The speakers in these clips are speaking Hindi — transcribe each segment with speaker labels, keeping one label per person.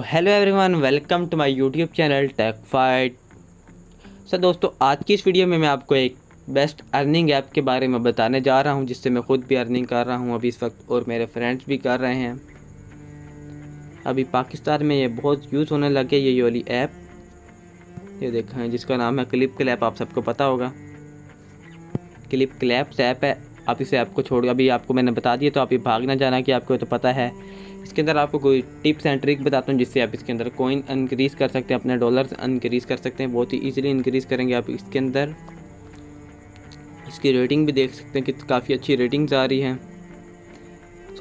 Speaker 1: Hello everyone, welcome to my YouTube channel tech fight. दोस्तों, आज की इस वीडियो में मैं आपको एक बेस्ट अर्निंग ऐप के बारे में बताने जा रहा हूं, जिससे मैं खुद भी अर्निंग कर रहा हूं अभी इस वक्त और मेरे फ्रेंड्स भी कर रहे हैं। अभी पाकिस्तान में ये बहुत यूज़ होने लगे ये वाली ऐप। ये देखें, जिसका नाम है क्लिप क्लैप। आप सबको पता होगा, क्लिप क्लैप्स ऐप है। आप इस ऐप को छोड़, अभी आपको मैंने बता दिया तो आप ये भाग ना जाना कि आपको तो पता है। इसके अंदर आपको कोई टिप्स एंड ट्रिक बताता हूँ, जिससे आप इसके अंदर कॉइन इंक्रीज़ कर सकते हैं, अपने डॉलर्स इंक्रीज़ कर सकते हैं। बहुत ही ईजिली इंक्रीज़ करेंगे आप इसके अंदर। इसकी रेटिंग भी देख सकते हैं कि काफ़ी अच्छी रेटिंग्स आ रही हैं।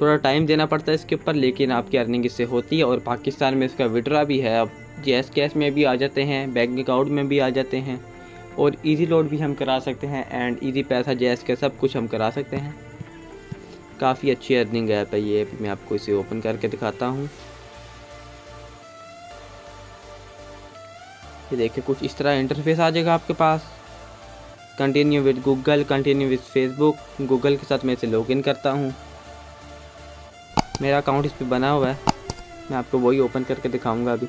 Speaker 1: थोड़ा टाइम देना पड़ता है इसके ऊपर, लेकिन आपकी अर्निंग इससे होती है। और पाकिस्तान में इसका विड्रा भी है। अब जैस कैश में भी आ जाते हैं, बैंक अकाउंट में भी आ जाते हैं, और इजी लोड भी हम करा सकते हैं, एंड इजी पैसा जैस के सब कुछ हम करा सकते हैं। काफ़ी अच्छी अर्निंग ऐप है ये। मैं आपको इसे ओपन करके दिखाता हूँ। ये देखिए, कुछ इस तरह इंटरफेस आ जाएगा आपके पास। Continue with Google, continue with Facebook. Google के साथ मैं इसे लॉगिन करता हूँ। मेरा अकाउंट इस पर बना हुआ है, मैं आपको वही ओपन करके दिखाऊंगा। अभी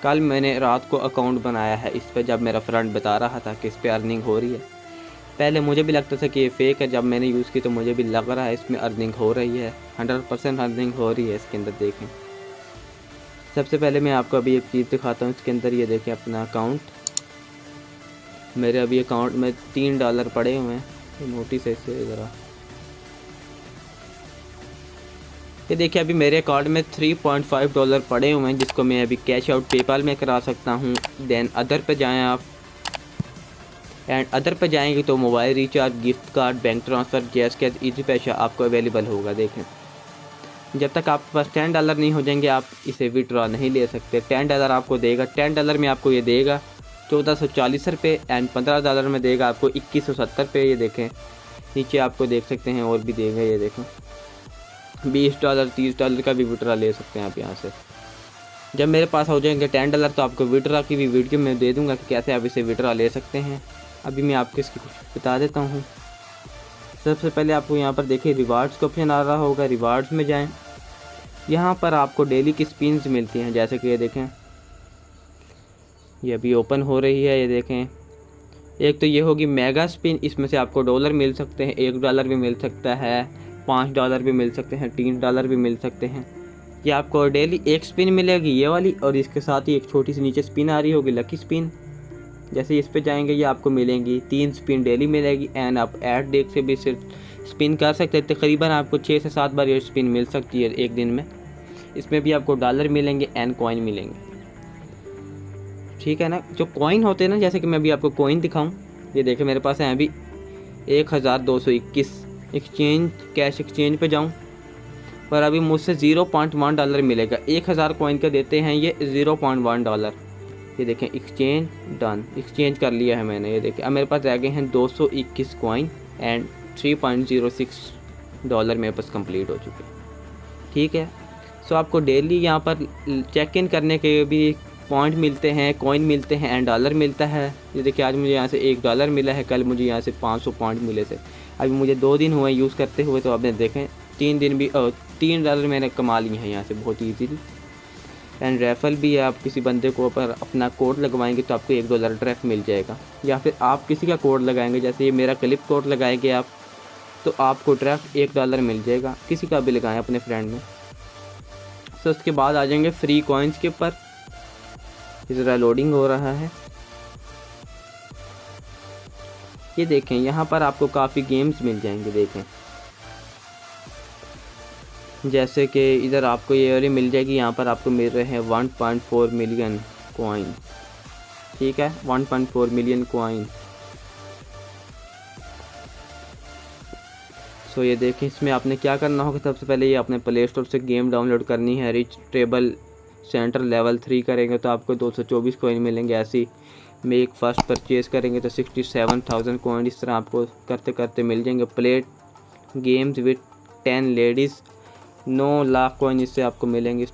Speaker 1: कल मैंने रात को अकाउंट बनाया है इस पर, जब मेरा फ्रेंड बता रहा था कि इस पर अर्निंग हो रही है। पहले मुझे भी लगता था कि ये फेक है, जब मैंने यूज़ की तो मुझे भी लग रहा है इसमें अर्निंग हो रही है। 100% अर्निंग हो रही है इसके अंदर। देखें, सबसे पहले मैं आपको अभी एक चीज़ दिखाता हूँ इसके अंदर। ये देखें अपना अकाउंट। मेरे अभी अकाउंट में $3 पड़े हुए हैं। नोटिस है इससे ज़रा। ये देखिए, अभी मेरे अकाउंट में $3.5 पड़े हुए हैं, जिसको मैं अभी कैश आउट पेपाल में करा सकता हूँ। देन अदर पे जाएं आप, एंड अदर पे जाएंगे तो mobile recharge, gift card, bank transfer, जैस कैश, ईजी पैसा आपको अवेलेबल होगा। देखें, जब तक आपके पास $10 नहीं हो जाएंगे आप इसे विड्रॉ नहीं ले सकते। $10 आपको देगा। $10 में आपको ये देगा 1440 रुपये, एंड $15 में देगा आपको 2170 रुपये। ये देखें, नीचे आपको देख सकते हैं और भी देगा। ये देखें, $20, $30 का भी विड्रॉ ले सकते हैं आप यहाँ से। जब मेरे पास हो जाएंगे $10 तो आपको विड्रॉ की भी वीडियो मैं दे दूँगा कि कैसे आप इसे विड्रॉ ले सकते हैं। अभी मैं आपको इसकी कुछ बता देता हूँ। सबसे पहले आपको यहाँ पर देखिए रिवार्ड्स का ऑप्शन आ रहा होगा। रिवार्ड्स में जाएं, यहाँ पर आपको डेली की स्पिन्स मिलती हैं। जैसे कि ये देखें, ये अभी ओपन हो रही है। ये देखें, एक तो ये होगी मेगा स्पिन। इसमें से आपको डॉलर मिल सकते हैं, $1 भी मिल सकता है, $5 भी मिल सकते हैं, $3 भी मिल सकते हैं। ये आपको डेली एक स्पिन मिलेगी ये वाली, और इसके साथ ही एक छोटी सी नीचे स्पिन आ रही होगी, लकी स्पिन। जैसे इस पे जाएंगे ये आपको मिलेंगी 3 स्पिन डेली मिलेगी, एंड आप ऐड डेक से भी सिर्फ स्पिन कर सकते हैं। तकरीबन आपको 6 से 7 बार ये स्पिन मिल सकती है एक दिन में। इसमें भी आपको डॉलर मिलेंगे एंड कॉइन मिलेंगे, ठीक है ना। जो कॉइन होते हैं ना, जैसे कि मैं अभी आपको कॉइन दिखाऊं। ये देखें, मेरे पास है अभी 1221। एक्सचेंज, कैश एक्सचेंज पे जाऊं, पर अभी मुझसे $0.1 मिलेगा। 1000 कॉइन का देते हैं ये $0.1। ये देखें, एक्सचेंज डन, एक्सचेंज कर लिया है मैंने। ये देखें, अब मेरे पास रह गए हैं 221 कॉइन, एंड $3.06 मेरे पास कंप्लीट हो चुके हैं, ठीक है। सो आपको डेली यहाँ पर चेक इन करने के भी पॉइंट मिलते हैं, कॉइन मिलते हैं, एंड डॉलर मिलता है। ये देखिए, आज मुझे यहाँ से $1 मिला है, कल मुझे यहाँ से 500 पॉइंट मिले थे। अभी मुझे 2 दिन हुए यूज़ करते हुए, तो आपने देखें 3 दिन भी $3 मैंने कमा लिए हैं यहाँ से बहुत ईजीली। एंड रेफल भी है, आप किसी बंदे को पर अपना कोड लगवाएंगे तो आपको $1 डायरेक्ट मिल जाएगा, या फिर आप किसी का कोड लगाएंगे, जैसे ये मेरा क्लिप कोड लगाएंगे आप, तो आपको डायरेक्ट $1 मिल जाएगा। किसी का भी लगाएं अपने फ्रेंड में। तो उसके बाद आ जाएंगे फ्री कॉइन्स के ऊपर। ज़रा लोडिंग हो रहा है। ये देखें, यहाँ पर आपको काफ़ी गेम्स मिल जाएंगे। देखें, जैसे कि इधर आपको ये वाली मिल जाएगी। यहाँ पर आपको मिल रहे हैं 1.4 मिलियन कॉइन, ठीक है, 1.4 मिलियन कॉइन। सो ये देखें, इसमें आपने क्या करना होगा। सबसे पहले ये अपने प्ले स्टोर से गेम डाउनलोड करनी है। रिच ट्रेबल सेंटर लेवल 3 करेंगे तो आपको 224 कॉइन मिलेंगे। ऐसी मेक फर्स्ट परचेज करेंगे तो 67,000 कॉइन। इस तरह आपको करते करते मिल जाएंगे। Plate games with 10 ladies, 9 lakh coin इससे आपको मिलेंगे। इस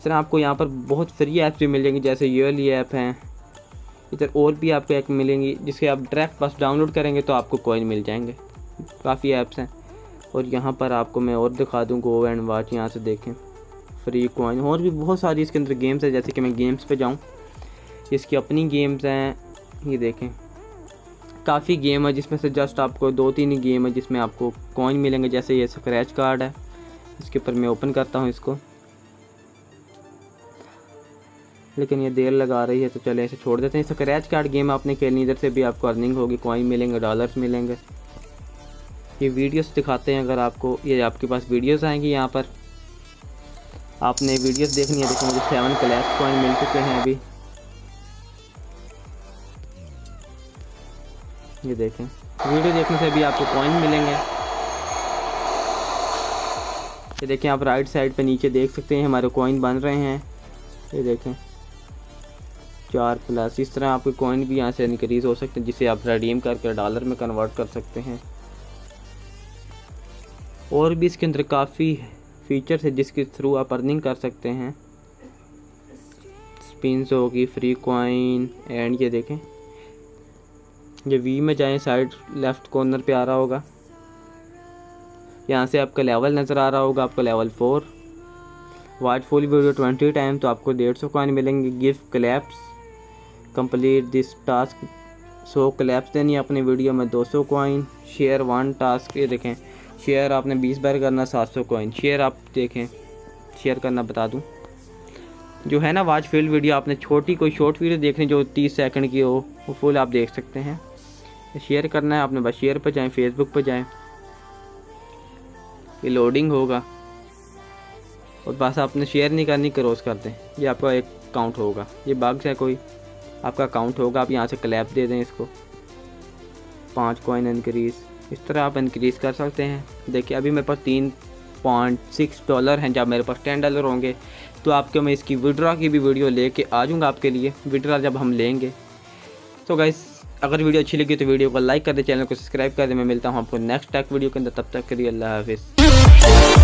Speaker 1: तरह आपको यहाँ पर बहुत फ्री ऐप्स भी मिल जाएंगी, जैसे ये वाली ऐप हैं। इधर और भी आपको ऐप मिलेंगी, जिसके आप डायरेक्ट बस डाउनलोड करेंगे तो आपको कॉइन मिल जाएंगे। काफ़ी ऐप्स हैं। और यहाँ पर आपको मैं और दिखा दूँ, गो एंड वॉच। यहाँ से देखें, फ्री कॉइन, और भी बहुत सारी इसके अंदर गेम्स है। जैसे कि मैं गेम्स पे जाऊँ, इसकी अपनी गेम्स हैं, ये देखें काफ़ी गेम है, जिसमें से जस्ट आपको 2-3 ही गेम है जिसमें आपको कॉइन मिलेंगे। जैसे ये स्क्रैच कार्ड है, इसके ऊपर मैं ओपन करता हूँ इसको, लेकिन ये देर लगा रही है तो चले इसे छोड़ देते हैं। स्क्रैच कार्ड गेम आपने खेलनी, इधर से भी आपको अर्निंग होगी, कॉइन मिलेंगे, डॉलर्स मिलेंगे। ये वीडियोस दिखाते हैं, अगर आपको ये आपके पास वीडियोस आएंगी, यहाँ पर आपने वीडियोस देखनी है। देखो मुझे 7 क्लैश कॉइन मिल चुके हैं अभी, ये देखें। वीडियो देखने से भी आपको कॉइन मिलेंगे। ये देखें आप राइट साइड पे नीचे देख सकते हैं हमारे कॉइन बन रहे हैं, ये देखें 4+। इस तरह आपके कॉइन भी यहाँ से इनक्रीज़ हो सकते हैं, जिसे आप रिडीम करके डॉलर में कन्वर्ट कर सकते हैं। और भी इसके अंदर काफ़ी फीचर्स है जिसके थ्रू आप अर्निंग कर सकते हैं। स्पिन्स होगी, फ्री कॉइन, एंड ये देखें ये वी में जाएं, साइड लेफ़्ट कॉर्नर पे आ रहा होगा, यहाँ से आपका लेवल नज़र आ रहा होगा, आपका level 4। Watch full video 20 time तो आपको 150 कॉइन मिलेंगे। Gift claps, complete this task 100 claps देनी है अपने वीडियो में, 200 कॉइन। शेयर 1 टास्क, ये देखें शेयर आपने 20 बार करना, 700 कॉइन। शेयर आप देखें, शेयर करना बता दूं, जो है ना वॉच फुल वीडियो, आपने छोटी कोई शॉर्ट वीडियो देखनी जो 30 सेकंड की हो, वो फुल आप देख सकते हैं। शेयर करना है आपने, बस शेयर पर जाएं, फेसबुक पर जाएं, ये लोडिंग होगा और बस आपने शेयर नहीं करनी, क्रॉस कर दें, ये आपका एक काउंट होगा। ये बग्स है कोई, आपका काउंट होगा। आप यहाँ से क्लैप दे दें इसको, 5 कॉइन इनक्रीज़, इस तरह आप इनक्रीज़ कर सकते हैं। देखिए अभी मेरे पास $3.6 हैं। जब मेरे पास $10 होंगे तो आपको मैं इसकी विड्रॉ की भी वीडियो लेके आ जाऊँगा आपके लिए, विड्रॉ जब हम लेंगे। तो गाइस अगर वीडियो अच्छी लगी तो वीडियो को लाइक कर दे, चैनल को सब्सक्राइब कर दे। मैं मिलता हूँ आपको नेक्स्ट टेक वीडियो के अंदर, तब तक के लिए अल्लाह हाफिज़।